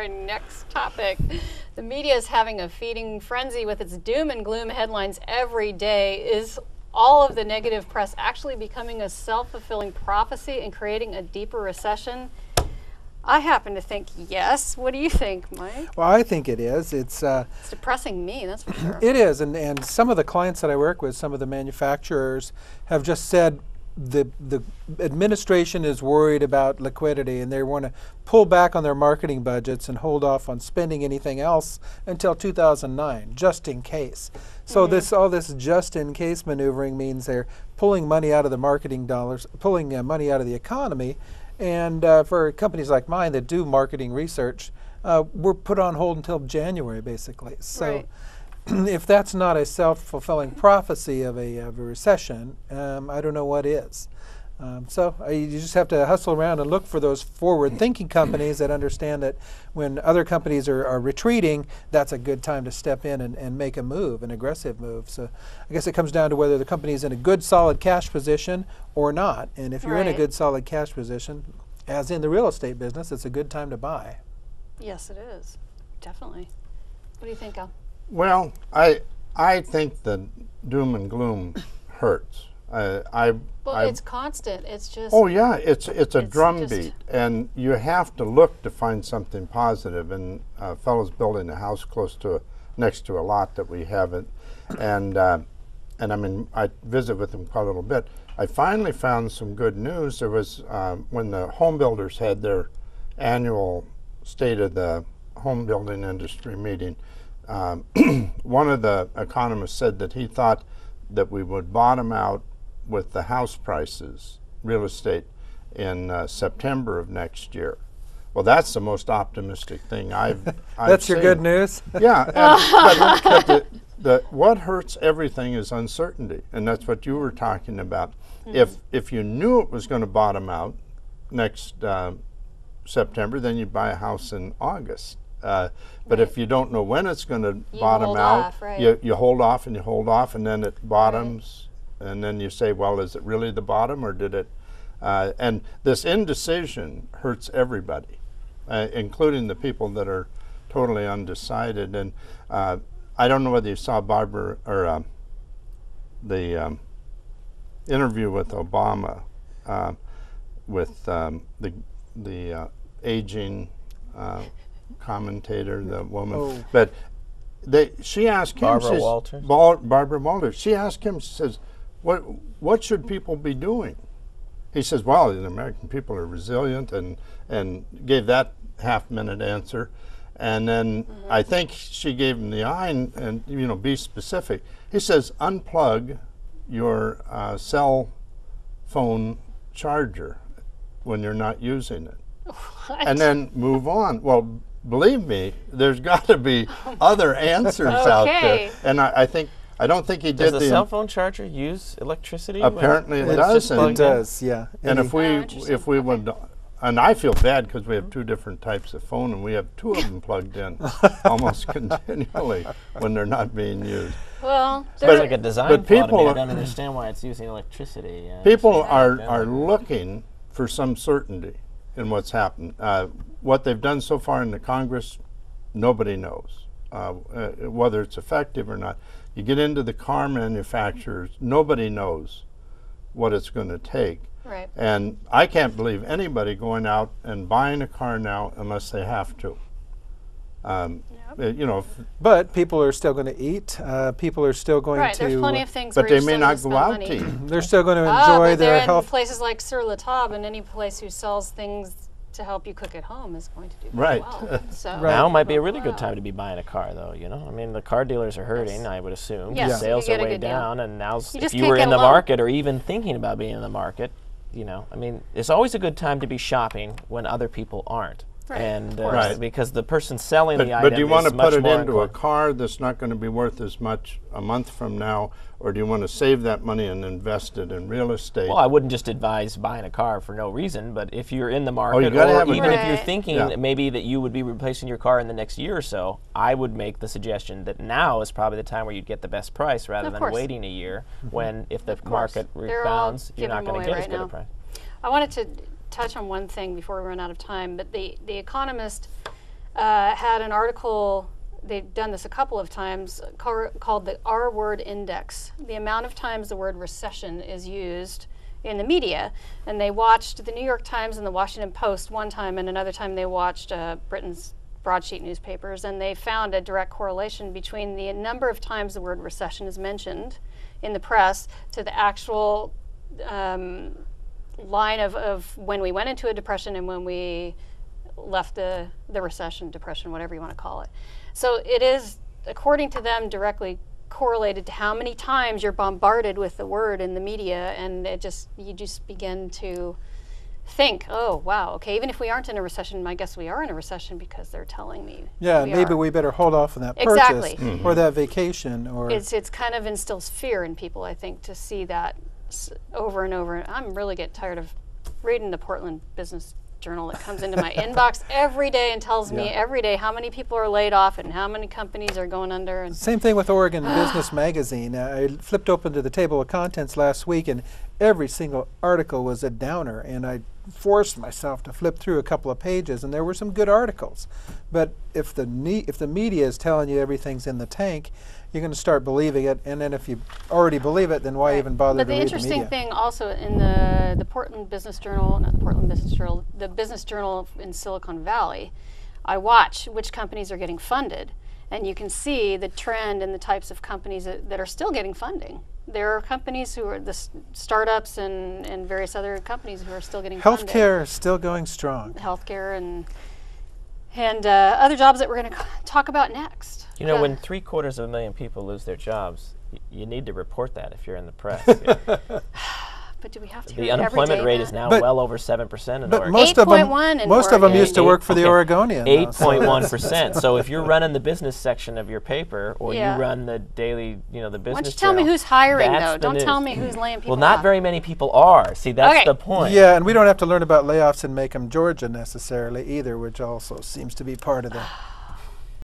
our next topic. The media is having a feeding frenzy with its doom and gloom headlines every day. Is all of the negative press actually becoming a self-fulfilling prophecy and creating a deeper recession? I happen to think yes. What do you think, Mike? Well, I think it is. It's depressing me, that's for sure. It is, and some of the clients that I work with, some of the manufacturers, have just said the administration is worried about liquidity and they want to pull back on their marketing budgets and hold off on spending anything else until 2009, just in case. So all this just in case maneuvering means they're pulling money out of the marketing dollars, pulling money out of the economy. And for companies like mine that do marketing research, we're put on hold until January, basically. So if that's not a self-fulfilling prophecy of a recession, I don't know what is. So you just have to hustle around and look for those forward-thinking companies that understand that when other companies are retreating, that's a good time to step in and make a move, an aggressive move. So I guess it comes down to whether the company is in a good, solid cash position or not. And if you're in a good, solid cash position, as in the real estate business, it's a good time to buy. Yes, it is. Definitely. What do you think, Al? Well, I think the doom and gloom hurts. It's constant. It's just. Oh yeah, it's a drumbeat, and you have to look to find something positive. And a fellow's building a house next to a lot that we haven't, and I mean I visit with him quite a little bit. I finally found some good news. There was when the home builders had their annual State of the Home Building Industry meeting. One of the economists said that he thought that we would bottom out with the house prices, real estate, in September of next year. Well, that's the most optimistic thing I've That's seen. your good news? Yeah. But what hurts everything is uncertainty, and that's what you were talking about. If you knew it was going to bottom out next September, then you'd buy a house in August. But if you don't know when it's going to bottom out, you hold off and you hold off, and then it bottoms. And then you say, well, is it really the bottom, or did it? And this indecision hurts everybody, including the people that are totally undecided. And I don't know whether you saw Barbara or the interview with Obama with the aging commentator, the woman. But she asked him. Barbara Walters. She asked him. She says, What should people be doing? He says, well, the American people are resilient, and gave that half-minute answer. And then I think she gave him the eye and be specific. He says, unplug your cell phone charger when you're not using it. What? And then move on. Well, believe me, there's got to be other answers out there. And I don't think he did. Does the cell phone charger use electricity? Apparently it does. It does, yeah. And if we would, and I feel bad because we have two different types of phone, and we have two of them plugged in almost continually when they're not being used. Well, it's like a design flaw to me. I don't understand why it's using electricity. People are looking for some certainty in what's happened. What they've done so far in the Congress, nobody knows whether it's effective or not. You get into the car manufacturers, nobody knows what it's going to take. Right. And I can't believe anybody going out and buying a car now unless they have to. But people are still going to eat. People are still going to. There's plenty of things. But they may not go out to eat. They're still going to enjoy their health. Places like Sur La Table, and any place who sells things to help you cook at home is going to do pretty well. So now might be a really good time to be buying a car, though. I mean, the car dealers are hurting. I would assume sales are way down, and now if you were in the market or even thinking about being in the market, I mean, it's always a good time to be shopping when other people aren't. And because the person selling the item but do you want to put it into a car that's not going to be worth as much a month from now, or do you want to save that money and invest it in real estate? Well, I wouldn't just advise buying a car for no reason, but if you're in the market, or even if you're thinking maybe that you would be replacing your car in the next year or so, I would make the suggestion that now is probably the time where you'd get the best price rather than waiting a year when, if the market rebounds, you're not going to get as good a price. I wanted to touch on one thing before we run out of time, but the Economist had an article, they've done this a couple of times, called the R-word index, the amount of times the word recession is used in the media. And they watched the New York Times and the Washington Post one time, and another time they watched Britain's broadsheet newspapers, and they found a direct correlation between the number of times the word recession is mentioned in the press to the actual line of when we went into a depression and when we left the recession, depression, whatever you want to call it. So it is, according to them, directly correlated to how many times you're bombarded with the word in the media, and you just begin to think, oh wow, okay, even if we aren't in a recession, I guess we are in a recession because they're telling me. Yeah, maybe we better hold off on that purchase or that vacation, or it's kind of instills fear in people, I think, to see that over and over. I'm really getting tired of reading the Portland Business Journal that comes into my inbox every day and tells me every day how many people are laid off and how many companies are going under. And same thing with Oregon Business Magazine. I flipped open to the table of contents last week, and every single article was a downer, and I forced myself to flip through a couple of pages, and there were some good articles. But if the media is telling you everything's in the tank, you're going to start believing it, and then if you already believe it, then why even bother to read the media? But the interesting thing also in the Portland Business Journal, not the Portland Business Journal, the Business Journal in Silicon Valley, I watch which companies are getting funded, and you can see the trend in the types of companies that are still getting funding. There are companies who are the startups and various other companies who are still getting funded. Healthcare is still going strong. Healthcare and other jobs that we're going to talk about next. You know, when 750,000 people lose their jobs, you need to report that if you're in the press. But do we have to? The unemployment rate is now well over 7% in Oregon. Most of them used to work for the Oregonian. 8.1%. So if you're running the business section of your paper, or you run the daily, the business. Why don't you tell me who's hiring, though? Don't news. tell me who's laying people off. Well, not very many people are. See, that's the point. Yeah, and we don't have to learn about layoffs in Macomb, Georgia necessarily either, which also seems to be part of the